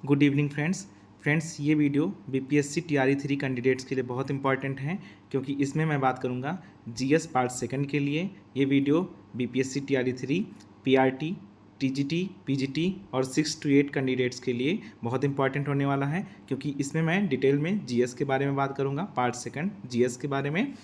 Good evening friends ये video BPSC TRE 3 candidates के लिए बहुत इंपॉर्टेंट है क्योंकि इसमें मैं बात करूंगा जीएस पार्ट सेकंड के लिए। ये video BPSC TRE 3 PRT TGT PGT और 6 to 8 कैंडिडेट्स के लिए बहुत इंपॉर्टेंट होने वाला है क्योंकि इसमें मैं डिटेल में जीएस के बारे में बात करूँगा, पार्ट सेकंड जीएस के बारे में।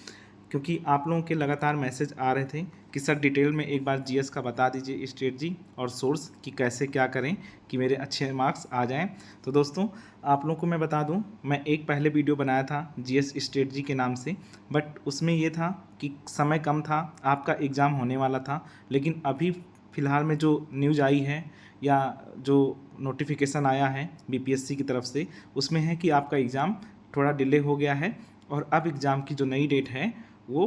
क्योंकि आप लोगों के लगातार मैसेज आ रहे थे कि सर डिटेल में एक बार जीएस का बता दीजिए स्ट्रेटजी और सोर्स कि कैसे क्या करें कि मेरे अच्छे मार्क्स आ जाएं। तो दोस्तों आप लोगों को मैं बता दूं, मैं एक पहले वीडियो बनाया था जीएस स्ट्रेटजी के नाम से, बट उसमें ये था कि समय कम था, आपका एग्ज़ाम होने वाला था। लेकिन अभी फ़िलहाल में जो न्यूज़ आई है या जो नोटिफिकेशन आया है बीपीएससी की तरफ से, उसमें है कि आपका एग्ज़ाम थोड़ा डिले हो गया है और अब एग्ज़ाम की जो नई डेट है वो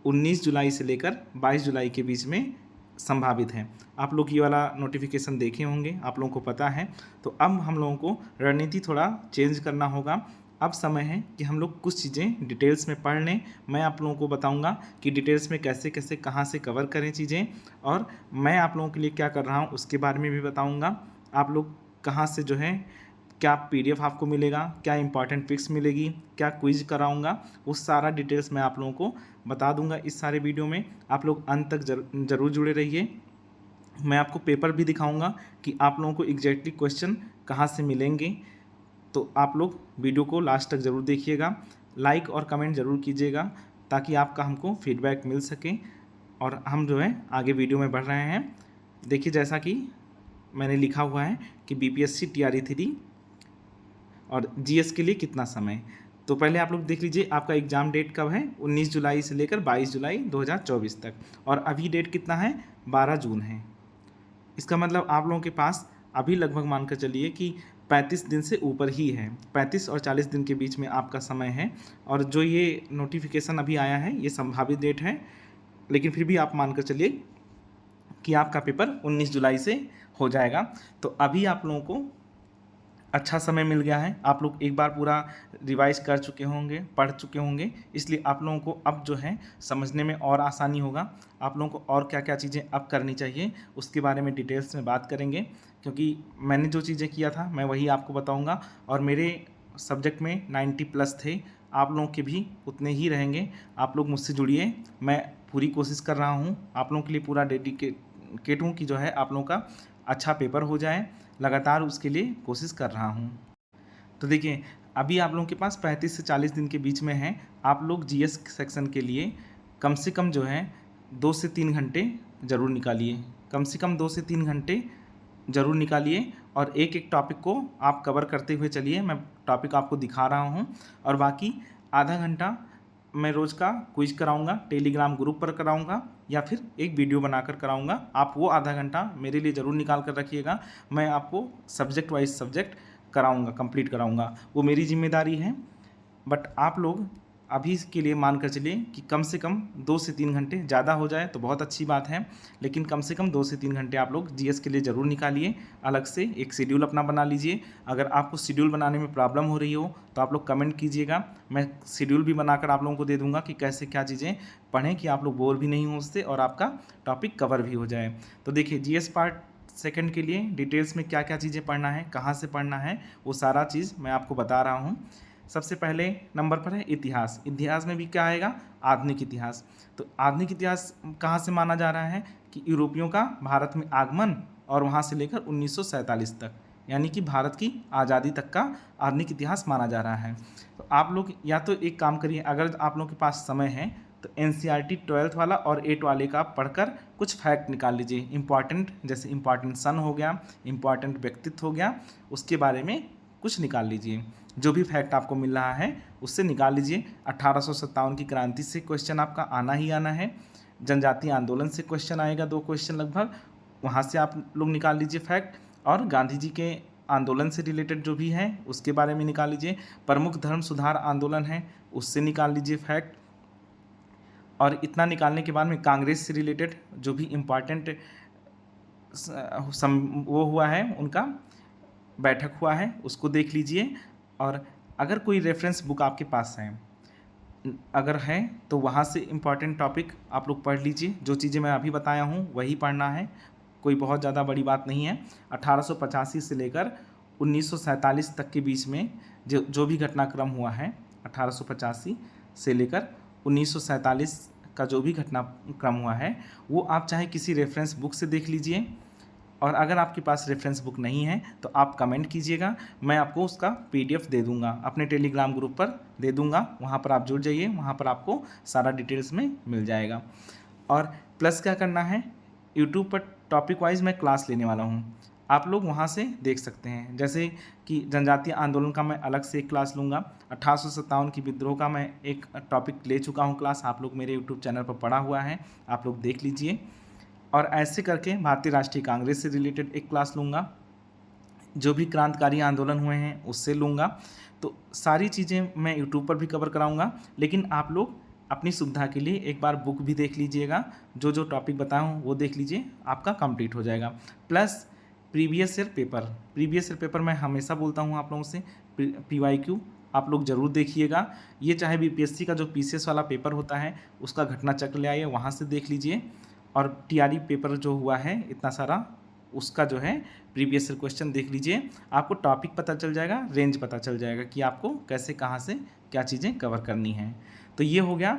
19 जुलाई से लेकर 22 जुलाई के बीच में संभावित है। आप लोग ये वाला नोटिफिकेशन देखे होंगे, आप लोगों को पता है। तो अब हम लोगों को रणनीति थोड़ा चेंज करना होगा। अब समय है कि हम लोग कुछ चीज़ें डिटेल्स में पढ़ लें। मैं आप लोगों को बताऊंगा कि डिटेल्स में कैसे कैसे कहाँ से कवर करें चीज़ें, और मैं आप लोगों के लिए क्या कर रहा हूँ उसके बारे में भी बताऊँगा। आप लोग कहाँ से जो है क्या पीडीएफ आपको मिलेगा, क्या इंपॉर्टेंट पिक्स मिलेगी, क्या क्विज कराऊंगा, वो सारा डिटेल्स मैं आप लोगों को बता दूंगा इस सारे वीडियो में। आप लोग अंत तक जरूर जुड़े रहिए। मैं आपको पेपर भी दिखाऊंगा कि आप लोगों को एग्जैक्टली क्वेश्चन कहाँ से मिलेंगे। तो आप लोग वीडियो को लास्ट तक ज़रूर देखिएगा, लाइक और कमेंट ज़रूर कीजिएगा ताकि आपका हमको फीडबैक मिल सके और हम जो है आगे वीडियो में बढ़ रहे हैं। देखिए जैसा कि मैंने लिखा हुआ है कि बीपीएससी टीआरई 3 और जीएस के लिए कितना समय। तो पहले आप लोग देख लीजिए आपका एग्ज़ाम डेट कब है, 19 जुलाई से लेकर 22 जुलाई 2024 तक, और अभी डेट कितना है, 12 जून है। इसका मतलब आप लोगों के पास अभी लगभग मानकर चलिए कि 35 दिन से ऊपर ही है, 35 और 40 दिन के बीच में आपका समय है। और जो ये नोटिफिकेशन अभी आया है ये संभावित डेट है, लेकिन फिर भी आप मानकर चलिए कि आपका पेपर 19 जुलाई से हो जाएगा। तो अभी आप लोगों को अच्छा समय मिल गया है, आप लोग एक बार पूरा रिवाइज कर चुके होंगे, पढ़ चुके होंगे, इसलिए आप लोगों को अब जो है समझने में और आसानी होगा। आप लोगों को और क्या क्या चीज़ें अब करनी चाहिए उसके बारे में डिटेल्स में बात करेंगे, क्योंकि मैंने जो चीज़ें किया था मैं वही आपको बताऊंगा। और मेरे सब्जेक्ट में 90+ थे, आप लोगों के भी उतने ही रहेंगे। आप लोग मुझसे जुड़िए, मैं पूरी कोशिश कर रहा हूँ आप लोगों के लिए, पूरा डेडिकेट हूँ कि जो है आप लोगों का अच्छा पेपर हो जाए, लगातार उसके लिए कोशिश कर रहा हूँ। तो देखिए अभी आप लोगों के पास 35 से 40 दिन के बीच में है। आप लोग जीएस सेक्शन के लिए कम से कम जो है 2 से 3 घंटे ज़रूर निकालिए, कम से कम 2 से 3 घंटे ज़रूर निकालिए, और एक एक टॉपिक को आप कवर करते हुए चलिए। मैं टॉपिक आपको दिखा रहा हूँ और बाकी आधा घंटा मैं रोज़ का क्विज कराऊंगा, टेलीग्राम ग्रुप पर कराऊंगा या फिर एक वीडियो बनाकर कराऊंगा। आप वो आधा घंटा मेरे लिए ज़रूर निकाल कर रखिएगा। मैं आपको सब्जेक्ट वाइज सब्जेक्ट कराऊंगा, कंप्लीट कराऊंगा, वो मेरी जिम्मेदारी है। बट आप लोग अभी के लिए मान कर चलिए कि कम से कम 2 से 3 घंटे, ज़्यादा हो जाए तो बहुत अच्छी बात है, लेकिन कम से कम 2 से 3 घंटे आप लोग जीएस के लिए ज़रूर निकालिए। अलग से एक शेड्यूल अपना बना लीजिए। अगर आपको शेड्यूल बनाने में प्रॉब्लम हो रही हो तो आप लोग कमेंट कीजिएगा, मैं शेड्यूल भी बनाकर आप लोगों को दे दूँगा कि कैसे क्या चीज़ें पढ़ें कि आप लोग बोर भी नहीं हो उससे और आपका टॉपिक कवर भी हो जाए। तो देखिए जीएस पार्ट सेकंड के लिए डिटेल्स में क्या क्या चीज़ें पढ़ना है, कहाँ से पढ़ना है, वो सारा चीज़ मैं आपको बता रहा हूँ। सबसे पहले नंबर पर है इतिहास। इतिहास में भी क्या आएगा, आधुनिक इतिहास। तो आधुनिक इतिहास कहाँ से माना जा रहा है कि यूरोपियों का भारत में आगमन और वहाँ से लेकर 1947 तक, यानी कि भारत की आज़ादी तक का आधुनिक इतिहास माना जा रहा है। तो आप लोग या तो एक काम करिए, अगर आप लोगों के पास समय है तो एनसीईआरटी 12th वाला और 8 वाले का पढ़कर कुछ फैक्ट निकाल लीजिए इंपॉर्टेंट, जैसे इंपॉर्टेंट सन हो गया, इंपॉर्टेंट व्यक्तित्व हो गया, उसके बारे में कुछ निकाल लीजिए। जो भी फैक्ट आपको मिल रहा है उससे निकाल लीजिए। 1857 की क्रांति से क्वेश्चन आपका आना ही आना है। जनजातीय आंदोलन से क्वेश्चन आएगा, 2 क्वेश्चन लगभग, वहाँ से आप लोग निकाल लीजिए फैक्ट। और गांधी जी के आंदोलन से रिलेटेड जो भी है उसके बारे में निकाल लीजिए। प्रमुख धर्म सुधार आंदोलन है उससे निकाल लीजिए फैक्ट। और इतना निकालने के बाद में कांग्रेस से रिलेटेड जो भी इम्पॉर्टेंट वो हुआ है, उनका बैठक हुआ है, उसको देख लीजिए। और अगर कोई रेफरेंस बुक आपके पास है, अगर है तो वहाँ से इम्पॉर्टेंट टॉपिक आप लोग पढ़ लीजिए। जो चीज़ें मैं अभी बताया हूँ वही पढ़ना है, कोई बहुत ज़्यादा बड़ी बात नहीं है। 1885 से लेकर 1947 तक के बीच में जो भी घटनाक्रम हुआ है 1885 से लेकर 1947 का जो भी घटनाक्रम हुआ है वो आप चाहे किसी रेफरेंस बुक से देख लीजिए, और अगर आपके पास रेफरेंस बुक नहीं है तो आप कमेंट कीजिएगा, मैं आपको उसका PDF दे दूंगा, अपने टेलीग्राम ग्रुप पर दे दूंगा, वहाँ पर आप जुड़ जाइए, वहाँ पर आपको सारा डिटेल्स में मिल जाएगा। और प्लस क्या करना है, यूट्यूब पर टॉपिक वाइज मैं क्लास लेने वाला हूँ, आप लोग वहाँ से देख सकते हैं। जैसे कि जनजातीय आंदोलन का मैं अलग से एक क्लास लूँगा, 1857 की विद्रोह का मैं एक टॉपिक ले चुका हूँ क्लास, आप लोग मेरे यूट्यूब चैनल पर पढ़ा हुआ है, आप लोग देख लीजिए। और ऐसे करके भारतीय राष्ट्रीय कांग्रेस से रिलेटेड एक क्लास लूँगा, जो भी क्रांतिकारी आंदोलन हुए हैं उससे लूँगा। तो सारी चीज़ें मैं यूट्यूब पर भी कवर कराऊँगा, लेकिन आप लोग अपनी सुविधा के लिए एक बार बुक भी देख लीजिएगा, जो जो टॉपिक बताया हूँ वो देख लीजिए, आपका कंप्लीट हो जाएगा। प्लस प्रीवियस ईयर पेपर मैं हमेशा बोलता हूँ आप लोगों से, PYQ आप लोग ज़रूर देखिएगा। ये चाहे BPSC का जो PCS वाला पेपर होता है उसका घटना चक्र ले आइए, वहाँ से देख लीजिए। और TRE पेपर जो हुआ है इतना सारा, उसका जो है प्रीवियस ईयर क्वेश्चन देख लीजिए, आपको टॉपिक पता चल जाएगा, रेंज पता चल जाएगा कि आपको कैसे कहाँ से क्या चीज़ें कवर करनी हैं। तो ये हो गया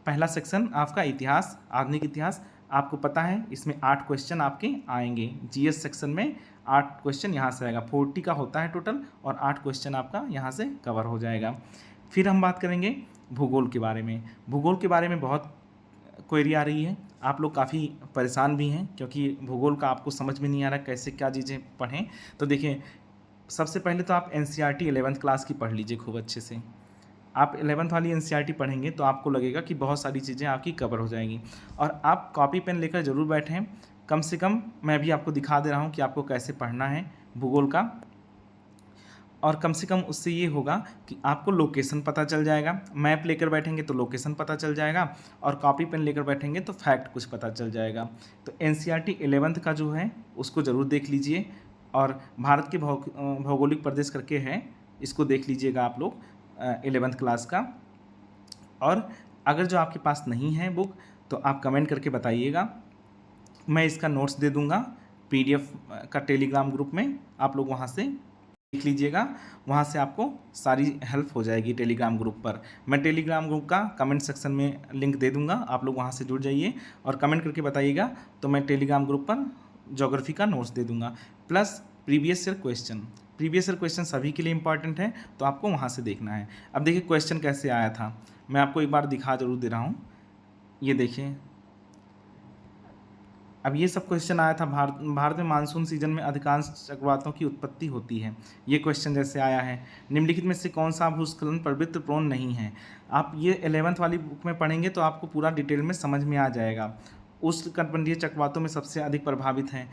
पहला सेक्शन आपका इतिहास, आधुनिक इतिहास। आपको पता है इसमें 8 क्वेश्चन आपके आएंगे, GS सेक्शन में 8 क्वेश्चन यहाँ से आएगा, 40 का होता है टोटल, और 8 क्वेश्चन आपका यहाँ से कवर हो जाएगा। फिर हम बात करेंगे भूगोल के बारे में। भूगोल के बारे में बहुत क्वेरी आ रही है, आप लोग काफ़ी परेशान भी हैं क्योंकि भूगोल का आपको समझ में नहीं आ रहा कैसे क्या चीज़ें पढ़ें। तो देखिए, सबसे पहले तो आप NCERT 11th क्लास की पढ़ लीजिए खूब अच्छे से। आप 11th वाली NCERT पढ़ेंगे तो आपको लगेगा कि बहुत सारी चीज़ें आपकी कवर हो जाएंगी। और आप कॉपी पेन लेकर ज़रूर बैठें, कम से कम मैं भी आपको दिखा दे रहा हूँ कि आपको कैसे पढ़ना है भूगोल का। और कम से कम उससे ये होगा कि आपको लोकेशन पता चल जाएगा, मैप लेकर बैठेंगे तो लोकेशन पता चल जाएगा, और कॉपी पेन लेकर बैठेंगे तो फैक्ट कुछ पता चल जाएगा। तो NCERT 11th का जो है उसको ज़रूर देख लीजिए, और भारत के भौगोलिक प्रदेश करके है, इसको देख लीजिएगा आप लोग 11th क्लास का। और अगर जो आपके पास नहीं है बुक तो आप कमेंट करके बताइएगा, मैं इसका नोट्स दे दूँगा PDF का टेलीग्राम ग्रुप में, आप लोग वहाँ से देख लीजिएगा, वहाँ से आपको सारी हेल्प हो जाएगी टेलीग्राम ग्रुप पर। मैं टेलीग्राम ग्रुप का कमेंट सेक्शन में लिंक दे दूँगा, आप लोग वहाँ से जुड़ जाइए और कमेंट करके बताइएगा, तो मैं टेलीग्राम ग्रुप पर ज्योग्राफी का नोट्स दे दूँगा। प्लस प्रीवियस ईयर क्वेश्चन सभी के लिए इंपॉर्टेंट है, तो आपको वहाँ से देखना है। अब देखिए क्वेश्चन कैसे आया था, मैं आपको एक बार दिखा जरूर दे रहा हूँ, ये देखिए। अब ये सब क्वेश्चन आया था, भारत में मानसून सीजन में अधिकांश चक्रवातों की उत्पत्ति होती है, ये क्वेश्चन जैसे आया है। निम्नलिखित में से कौन सा भूस्खलन प्रवृत्ति प्रोन नहीं है। आप ये 11th वाली बुक में पढ़ेंगे तो आपको पूरा डिटेल में समझ में आ जाएगा। उष्णकटिबंधीय चक्रवातों में सबसे अधिक प्रभावित हैं,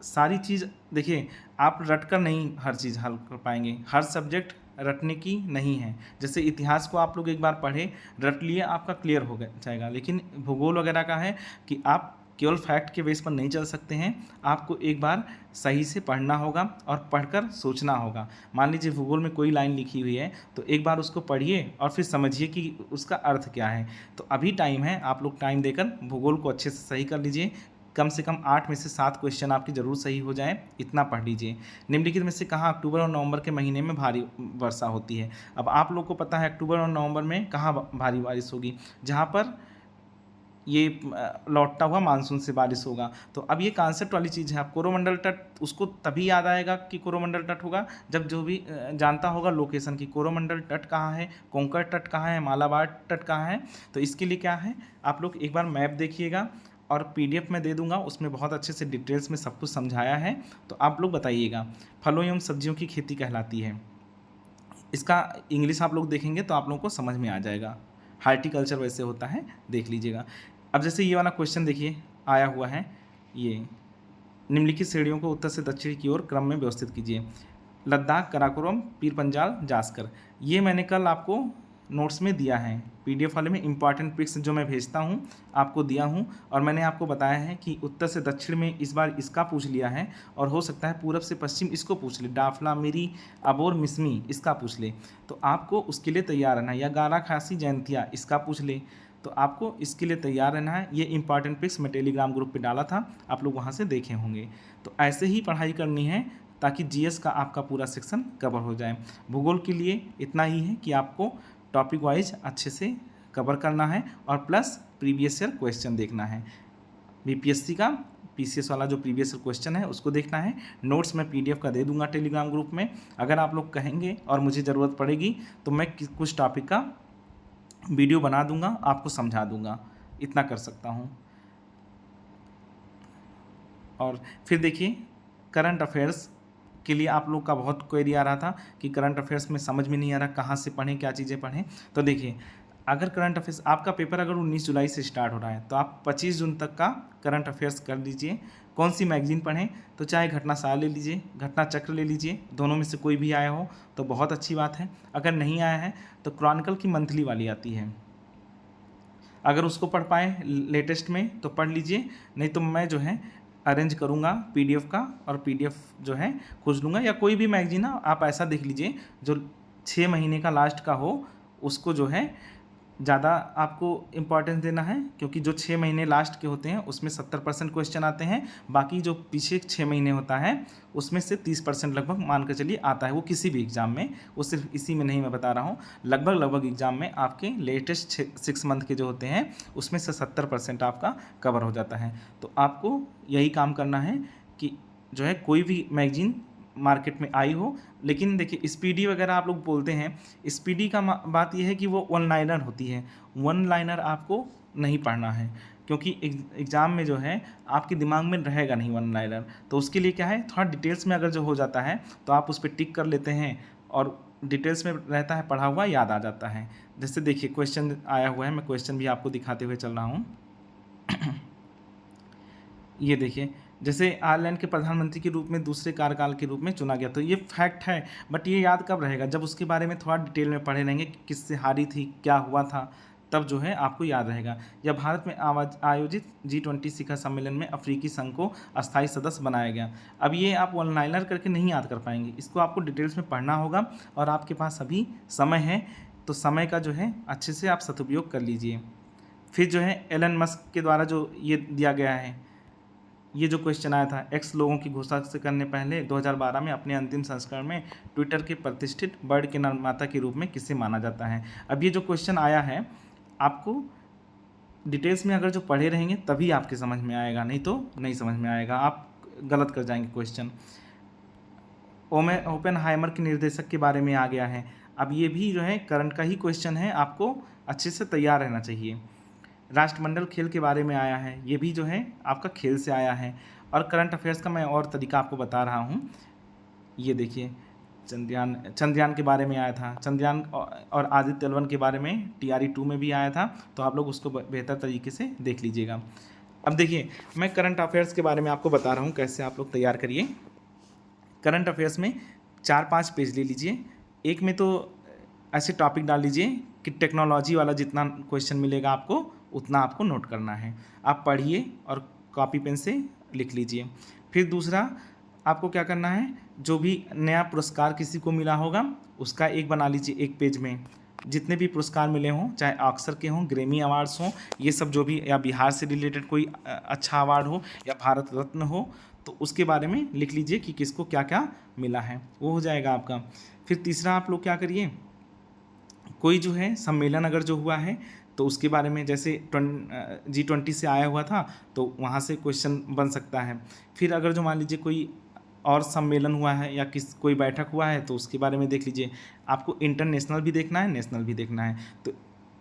सारी चीज़ देखिए, आप रट कर नहीं हर चीज़ हल कर पाएंगे, हर सब्जेक्ट रटने की नहीं है। जैसे इतिहास को आप लोग एक बार पढ़े, रट लिए, आपका क्लियर हो जाएगा, लेकिन भूगोल वगैरह का है कि आप केवल फैक्ट के बेस पर नहीं चल सकते हैं, आपको एक बार सही से पढ़ना होगा और पढ़कर सोचना होगा। मान लीजिए भूगोल में कोई लाइन लिखी हुई है तो एक बार उसको पढ़िए और फिर समझिए कि उसका अर्थ क्या है। तो अभी टाइम है, आप लोग टाइम देकर भूगोल को अच्छे से सही कर लीजिए, कम से कम 8 में से 7 क्वेश्चन आपकी ज़रूर सही हो जाए, इतना पढ़ लीजिए। निम्नलिखित में से कहाँ अक्टूबर और नवंबर के महीने में भारी वर्षा होती है। अब आप लोग को पता है अक्टूबर और नवंबर में कहाँ भारी बारिश होगी, जहाँ पर ये लौटता हुआ मानसून से बारिश होगा। तो अब ये कॉन्सेप्ट वाली चीज़ है, आप कोरोमंडल तट उसको तभी याद आएगा कि कोरोमंडल तट होगा जब जो भी जानता होगा लोकेशन की, कोरोमंडल तट कहाँ है, कोंकण तट कहाँ है, मालाबार तट कहाँ है। तो इसके लिए क्या है, आप लोग एक बार मैप देखिएगा, और PDF में दे दूंगा, उसमें बहुत अच्छे से डिटेल्स में सब कुछ समझाया है। तो आप लोग बताइएगा, फलों एवं सब्जियों की खेती कहलाती है, इसका इंग्लिश आप लोग देखेंगे तो आप लोगों को समझ में आ जाएगा। हार्टिकल्चर वैसे होता है, देख लीजिएगा। अब जैसे ये वाला क्वेश्चन देखिए आया हुआ है, ये निम्नलिखित श्रेणियों को उत्तर से दक्षिण की ओर क्रम में व्यवस्थित कीजिए। लद्दाख, कराकोरम, पीर पंजाल, जास्कर, ये मैंने कल आपको नोट्स में दिया है, PDF वाले में इंपॉर्टेंट पिक्स जो मैं भेजता हूँ आपको दिया हूँ, और मैंने आपको बताया है कि उत्तर से दक्षिण में इस बार इसका पूछ लिया है, और हो सकता है पूरब से पश्चिम इसको पूछ ले, डाफला, मिरी, अबोर, मिसमी इसका पूछ ले, तो आपको उसके लिए तैयार रहना है। या गारा, खासी, जयंतिया इसका पूछ ले, तो आपको इसके लिए तैयार रहना है। ये इंपॉर्टेंट पिक्स मैं टेलीग्राम ग्रुप पे डाला था, आप लोग वहाँ से देखे होंगे। तो ऐसे ही पढ़ाई करनी है, ताकि जीएस का आपका पूरा सेक्शन कवर हो जाए। भूगोल के लिए इतना ही है कि आपको टॉपिक वाइज अच्छे से कवर करना है और प्लस प्रीवियस ईयर क्वेश्चन देखना है। बीपीएससी का पीसीएस वाला जो प्रीवियस ईयर क्वेश्चन है उसको देखना है। नोट्स मैं पीडीएफ का दे दूंगा टेलीग्राम ग्रुप में। अगर आप लोग कहेंगे और मुझे ज़रूरत पड़ेगी तो मैं कुछ टॉपिक का वीडियो बना दूंगा, आपको समझा दूंगा, इतना कर सकता हूँ। और फिर देखिए करंट अफेयर्स के लिए आप लोग का बहुत क्वेरी आ रहा था कि करंट अफेयर्स में समझ में नहीं आ रहा, कहाँ से पढ़ें, क्या चीज़ें पढ़ें। तो देखिए अगर करंट अफेयर्स आपका पेपर अगर 19 जुलाई से स्टार्ट हो रहा है तो आप 25 जून तक का करंट अफेयर्स कर लीजिए। कौन सी मैगजीन पढ़ें, तो चाहे घटनासार ले लीजिए, घटना चक्र ले लीजिए, दोनों में से कोई भी आया हो तो बहुत अच्छी बात है। अगर नहीं आया है तो क्रॉनिकल की मंथली वाली आती है, अगर उसको पढ़ पाए लेटेस्ट में तो पढ़ लीजिए, नहीं तो मैं जो है अरेंज करूँगा पीडीएफ का और पीडीएफ जो है खोज लूँगा, या कोई भी मैगजीन आप ऐसा देख लीजिए जो 6 महीने का लास्ट का हो, उसको जो है ज़्यादा आपको इम्पॉर्टेंस देना है, क्योंकि जो 6 महीने लास्ट के होते हैं उसमें 70% क्वेश्चन आते हैं। बाकी जो पीछे 6 महीने होता है उसमें से 30% लगभग मान कर चलिए आता है, वो किसी भी एग्ज़ाम में, वो सिर्फ इसी में नहीं मैं बता रहा हूँ, लगभग एग्ज़ाम में आपके लेटेस्ट 6 मंथ के जो होते हैं उसमें से 70% आपका कवर हो जाता है। तो आपको यही काम करना है कि जो है कोई भी मैगजीन मार्केट में आई हो। लेकिन देखिए स्पीडी वगैरह आप लोग बोलते हैं, स्पीडी का बात यह है कि वो वन लाइनर होती है, वन लाइनर आपको नहीं पढ़ना है, क्योंकि एग्ज़ाम में जो है आपके दिमाग में रहेगा नहीं वन लाइनर। तो उसके लिए क्या है, थोड़ा डिटेल्स में अगर जो हो जाता है तो आप उस पर टिक कर लेते हैं और डिटेल्स में रहता है पढ़ा हुआ याद आ जाता है। जैसे देखिए क्वेश्चन आया हुआ है, मैं क्वेश्चन भी आपको दिखाते हुए चल रहा हूँ। ये देखिए, जैसे आयरलैंड के प्रधानमंत्री के रूप में दूसरे कार्यकाल के रूप में चुना गया, तो ये फैक्ट है, बट ये याद कब रहेगा, जब उसके बारे में थोड़ा डिटेल में पढ़े रहेंगे कि किससे हारी थी, क्या हुआ था, तब जो है आपको याद रहेगा। या भारत में आयोजित G20 शिखर सम्मेलन में अफ्रीकी संघ को अस्थायी सदस्य बनाया गया। अब ये आप वन लाइनर करके नहीं याद कर पाएंगे, इसको आपको डिटेल्स में पढ़ना होगा और आपके पास अभी समय है, तो समय का जो है अच्छे से आप सदुपयोग कर लीजिए। फिर जो है एलन मस्क के द्वारा जो ये दिया गया है, ये जो क्वेश्चन आया था, एक्स लोगों की घोषणा से करने पहले 2012 में अपने अंतिम संस्करण में ट्विटर के प्रतिष्ठित वर्ड के निर्माता के रूप में किसे माना जाता है। अब ये जो क्वेश्चन आया है आपको डिटेल्स में अगर जो पढ़े रहेंगे तभी आपके समझ में आएगा, नहीं तो नहीं समझ में आएगा, आप गलत कर जाएंगे क्वेश्चन। ओपेनहाइमर के निर्देशक के बारे में आ गया है। अब ये भी जो है करंट का ही क्वेश्चन है, आपको अच्छे से तैयार रहना चाहिए। राष्ट्रमंडल खेल के बारे में आया है, ये भी जो है आपका खेल से आया है। और करंट अफेयर्स का मैं और तरीका आपको बता रहा हूँ। ये देखिए चंद्रयान के बारे में आया था, चंद्रयान और आदित्य L1 के बारे में TRE 2 में भी आया था, तो आप लोग उसको बेहतर तरीके से देख लीजिएगा। अब देखिए मैं करंट अफेयर्स के बारे में आपको बता रहा हूँ कैसे आप लोग तैयार करिए। करंट अफेयर्स में 4-5 पेज ले लीजिए, एक में तो ऐसे टॉपिक डाल लीजिए कि टेक्नोलॉजी वाला जितना क्वेश्चन मिलेगा आपको उतना आपको नोट करना है, आप पढ़िए और कॉपी पेन से लिख लीजिए। फिर दूसरा आपको क्या करना है, जो भी नया पुरस्कार किसी को मिला होगा उसका एक बना लीजिए, एक पेज में जितने भी पुरस्कार मिले हों, चाहे ऑस्कर के हों, ग्रैमी अवार्ड्स हों, ये सब जो भी, या बिहार से रिलेटेड कोई अच्छा अवार्ड हो या भारत रत्न हो, तो उसके बारे में लिख लीजिए कि किसको क्या क्या मिला है, वो हो जाएगा आपका। फिर तीसरा आप लोग क्या करिए, कोई जो है सम्मेलन अगर जो हुआ है तो उसके बारे में, जैसे G20 से आया हुआ था तो वहाँ से क्वेश्चन बन सकता है। फिर अगर जो मान लीजिए कोई और सम्मेलन हुआ है या कोई बैठक हुआ है तो उसके बारे में देख लीजिए। आपको इंटरनेशनल भी देखना है, नेशनल भी देखना है, तो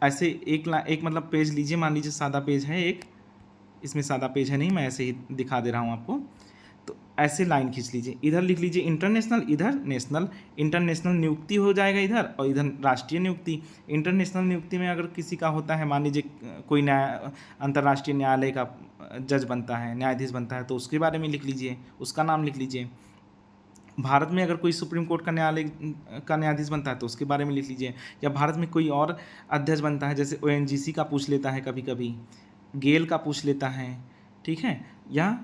ऐसे एक मतलब पेज लीजिए, मान लीजिए सादा पेज है एक, इसमें सादा पेज है नहीं, मैं ऐसे ही दिखा दे रहा हूँ आपको। तो ऐसे लाइन खींच लीजिए, इधर लिख लीजिए इंटरनेशनल, इधर नेशनल। इंटरनेशनल नियुक्ति हो जाएगा इधर, और इधर राष्ट्रीय नियुक्ति। इंटरनेशनल नियुक्ति में अगर किसी का होता है, मान लीजिए कोई अंतर्राष्ट्रीय न्यायालय का जज बनता है, न्यायाधीश बनता है, तो उसके बारे में लिख लीजिए, उसका नाम लिख लीजिए। भारत में अगर कोई सुप्रीम कोर्ट का न्यायाधीश बनता है तो उसके बारे में लिख लीजिए। या भारत में कोई और अध्यक्ष बनता है, जैसे ONGC का पूछ लेता है कभी कभी, गेल का पूछ लेता है, ठीक है, या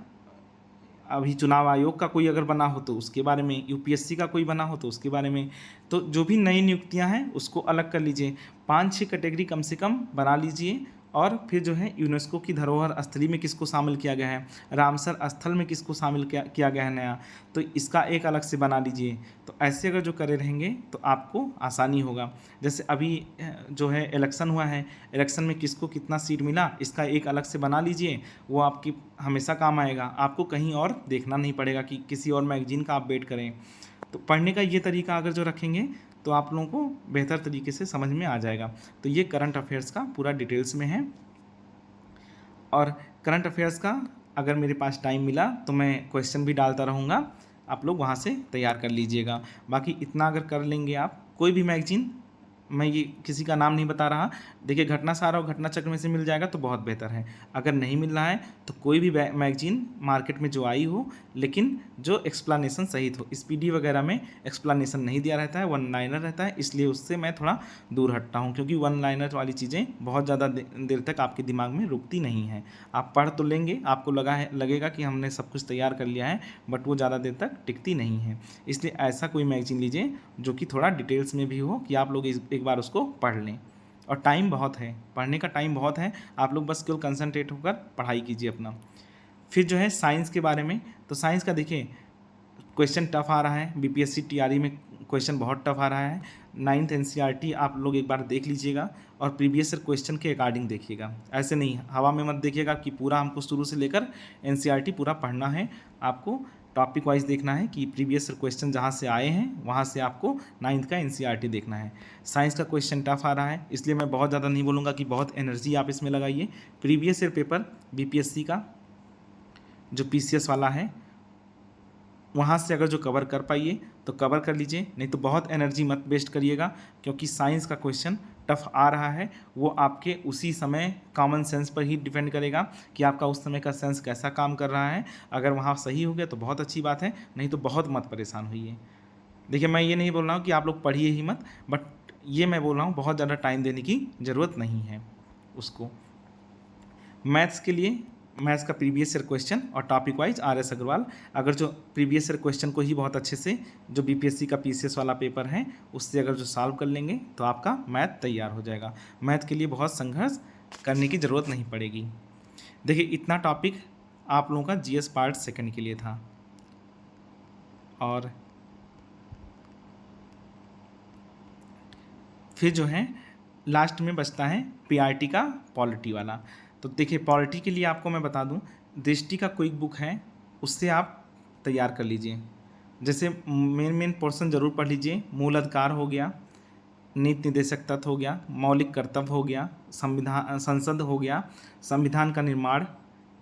अभी चुनाव आयोग का कोई अगर बना हो तो उसके बारे में, UPSC का कोई बना हो तो उसके बारे में। तो जो भी नई नियुक्तियां हैं उसको अलग कर लीजिए, 5-6 कैटेगरी कम से कम बना लीजिए और फिर जो है यूनेस्को की धरोहर स्थली में किसको शामिल किया गया है, रामसर स्थल में किसको शामिल किया गया है नया, तो इसका एक अलग से बना लीजिए। तो ऐसे अगर जो करे रहेंगे तो आपको आसानी होगा। जैसे अभी जो है इलेक्शन हुआ है, इलेक्शन में किसको कितना सीट मिला, इसका एक अलग से बना लीजिए, वो आपकी हमेशा काम आएगा। आपको कहीं और देखना नहीं पड़ेगा कि किसी और मैगजीन का आप वेट करें। तो पढ़ने का ये तरीका अगर जो रखेंगे तो आप लोगों को बेहतर तरीके से समझ में आ जाएगा। तो ये करंट अफेयर्स का पूरा डिटेल्स में है। और करंट अफेयर्स का अगर मेरे पास टाइम मिला तो मैं क्वेश्चन भी डालता रहूँगा, आप लोग वहाँ से तैयार कर लीजिएगा। बाकी इतना अगर कर लेंगे आप, कोई भी मैगजीन, मैं ये किसी का नाम नहीं बता रहा, देखिए घटनासार और घटना चक्र में से मिल जाएगा तो बहुत बेहतर है। अगर नहीं मिल रहा है तो कोई भी मैगजीन मार्केट में जो आई हो लेकिन जो एक्सप्लेनेशन सहित हो, स्पीडी वगैरह में एक्सप्लेनेशन नहीं दिया रहता है, वन लाइनर रहता है, इसलिए उससे मैं थोड़ा दूर हटता हूँ, क्योंकि वन लाइनर वाली चीज़ें बहुत ज़्यादा देर तक आपके दिमाग में रुकती नहीं हैं। आप पढ़ तो लेंगे, आपको लगेगा कि हमने सब कुछ तैयार कर लिया है, बट वो ज़्यादा देर तक टिकती नहीं है। इसलिए ऐसा कोई मैगजीन लीजिए जो कि थोड़ा डिटेल्स में भी हो, कि आप लोग एक बार उसको पढ़ लें। और टाइम बहुत है, पढ़ने का टाइम बहुत है, आप लोग बस केवल कंसंट्रेट होकर पढ़ाई कीजिए अपना। फिर जो है साइंस के बारे में, तो साइंस का देखिए क्वेश्चन टफ आ रहा है, बीपीएससी टीआरई में क्वेश्चन बहुत टफ आ रहा है। 9th एनसीईआरटी आप लोग एक बार देख लीजिएगा और प्रीवियस ईयर क्वेश्चन के अकॉर्डिंग देखिएगा। ऐसे नहीं हवा में मत देखिएगा कि पूरा हमको शुरू से लेकर एनसीईआरटी पूरा पढ़ना है। आपको टॉपिक वाइज देखना है कि प्रीवियस ईयर क्वेश्चन जहाँ से आए हैं वहाँ से आपको 9th का एनसीईआरटी देखना है। साइंस का क्वेश्चन टफ आ रहा है, इसलिए मैं बहुत ज़्यादा नहीं बोलूँगा कि बहुत एनर्जी आप इसमें लगाइए। प्रीवियस ईयर पेपर बीपीएससी का जो पीसीएस वाला है वहाँ से अगर जो कवर कर पाइए तो कवर कर लीजिए, नहीं तो बहुत एनर्जी मत वेस्ट करिएगा, क्योंकि साइंस का क्वेश्चन टफ आ रहा है। वो आपके उसी समय कॉमन सेंस पर ही डिपेंड करेगा कि आपका उस समय का सेंस कैसा काम कर रहा है। अगर वहाँ सही हो गया तो बहुत अच्छी बात है, नहीं तो बहुत मत परेशान होइए। देखिए मैं ये नहीं बोल रहा हूँ कि आप लोग पढ़िए ही मत, बट ये मैं बोल रहा हूँ बहुत ज़्यादा टाइम देने की ज़रूरत नहीं है उसको। मैथ्स के लिए मैथ्स का प्रीवियस ईयर क्वेश्चन और टॉपिक वाइज आर.एस. अग्रवाल, अगर जो प्रीवियस ईयर क्वेश्चन को ही बहुत अच्छे से जो बीपीएससी का पीसीएस वाला पेपर है उससे अगर जो सॉल्व कर लेंगे तो आपका मैथ तैयार हो जाएगा। मैथ के लिए बहुत संघर्ष करने की ज़रूरत नहीं पड़ेगी। देखिए इतना टॉपिक आप लोगों का जीएस पार्ट सेकंड के लिए था। और फिर जो है लास्ट में बचता है पीआरटी का पॉलिटी वाला। तो देखिए पॉलिटी के लिए आपको मैं बता दूं, दृष्टि का क्विक बुक है, उससे आप तैयार कर लीजिए। जैसे मेन पोर्शन ज़रूर पढ़ लीजिए। मूल अधिकार हो गया, नीति निर्देशक तत्व हो गया, मौलिक कर्तव्य हो गया, संविधान संसद हो गया, संविधान का निर्माण,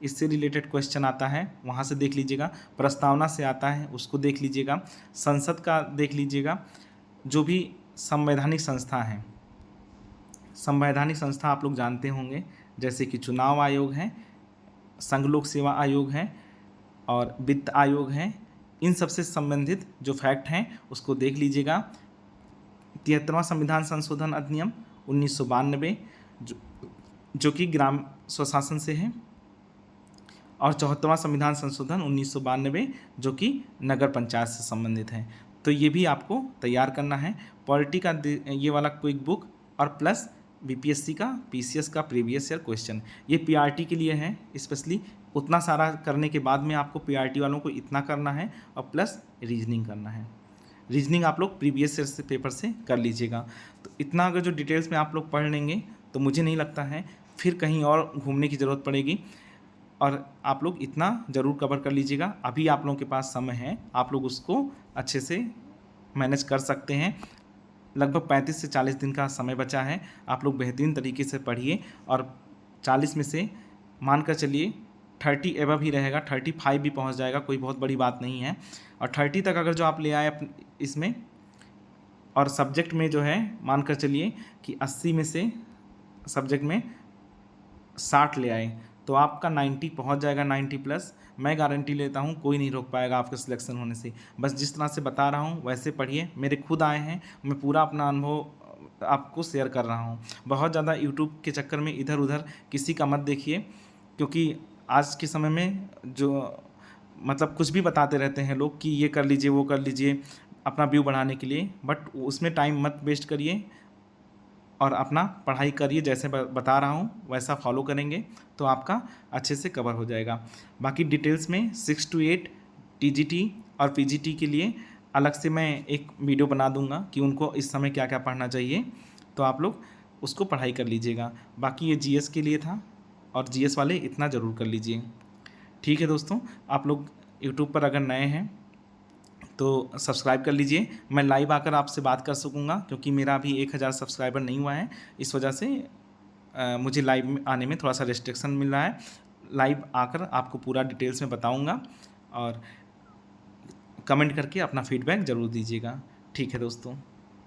इससे रिलेटेड क्वेश्चन आता है वहाँ से देख लीजिएगा। प्रस्तावना से आता है उसको देख लीजिएगा। संसद का देख लीजिएगा। जो भी संवैधानिक संस्था हैं, संवैधानिक संस्था आप लोग जानते होंगे, जैसे कि चुनाव आयोग है, संघ लोक सेवा आयोग है और वित्त आयोग है। इन सबसे संबंधित जो फैक्ट हैं उसको देख लीजिएगा। 73वां संविधान संशोधन अधिनियम 1992 जो कि ग्राम स्वशासन से है, और 74वां संविधान संशोधन 1992 जो कि नगर पंचायत से संबंधित है। तो ये भी आपको तैयार करना है। पॉलिटी का ये वाला क्विक बुक और प्लस बीपीएससी का पीसीएस का प्रीवियस ईयर क्वेश्चन, ये पीआरटी के लिए है स्पेशली। उतना सारा करने के बाद में आपको पीआरटी वालों को इतना करना है और प्लस रीजनिंग करना है। रीजनिंग आप लोग प्रीवियस ईयर से पेपर से कर लीजिएगा। तो इतना अगर जो डिटेल्स में आप लोग पढ़ लेंगे तो मुझे नहीं लगता है फिर कहीं और घूमने की ज़रूरत पड़ेगी। और आप लोग इतना ज़रूर कवर कर लीजिएगा। अभी आप लोगों के पास समय है, आप लोग उसको अच्छे से मैनेज कर सकते हैं। लगभग 35 से 40 दिन का समय बचा है। आप लोग बेहतरीन तरीके से पढ़िए और 40 में से मानकर चलिए 30 एबव ही रहेगा, 35 भी पहुंच जाएगा, कोई बहुत बड़ी बात नहीं है। और 30 तक अगर जो आप ले आए इसमें, और सब्जेक्ट में जो है मानकर चलिए कि 80 में से सब्जेक्ट में 60 ले आए तो आपका 90 पहुंच जाएगा, 90 प्लस। मैं गारंटी लेता हूं कोई नहीं रोक पाएगा आपका सिलेक्शन होने से। बस जिस तरह से बता रहा हूं वैसे पढ़िए। मेरे खुद आए हैं, मैं पूरा अपना अनुभव आपको शेयर कर रहा हूं। बहुत ज़्यादा यूट्यूब के चक्कर में इधर उधर किसी का मत देखिए, क्योंकि आज के समय में जो मतलब कुछ भी बताते रहते हैं लोग कि ये कर लीजिए वो कर लीजिए अपना व्यू बढ़ाने के लिए, बट उसमें टाइम मत वेस्ट करिए और अपना पढ़ाई करिए, जैसे बता रहा हूँ वैसा फॉलो करेंगे तो आपका अच्छे से कवर हो जाएगा। बाकी डिटेल्स में 6 to 8 टीजीटी और पीजीटी के लिए अलग से मैं एक वीडियो बना दूंगा कि उनको इस समय क्या क्या पढ़ना चाहिए, तो आप लोग उसको पढ़ाई कर लीजिएगा। बाकी ये जीएस के लिए था और जीएस वाले इतना ज़रूर कर लीजिए। ठीक है दोस्तों, आप लोग यूट्यूब पर अगर नए हैं तो सब्सक्राइब कर लीजिए, मैं लाइव आकर आपसे बात कर सकूँगा, क्योंकि मेरा अभी 1000 सब्सक्राइबर नहीं हुआ है, इस वजह से मुझे लाइव में आने में थोड़ा सा रिस्ट्रिक्शन मिल रहा है। लाइव आकर आपको पूरा डिटेल्स में बताऊँगा और कमेंट करके अपना फीडबैक ज़रूर दीजिएगा। ठीक है दोस्तों।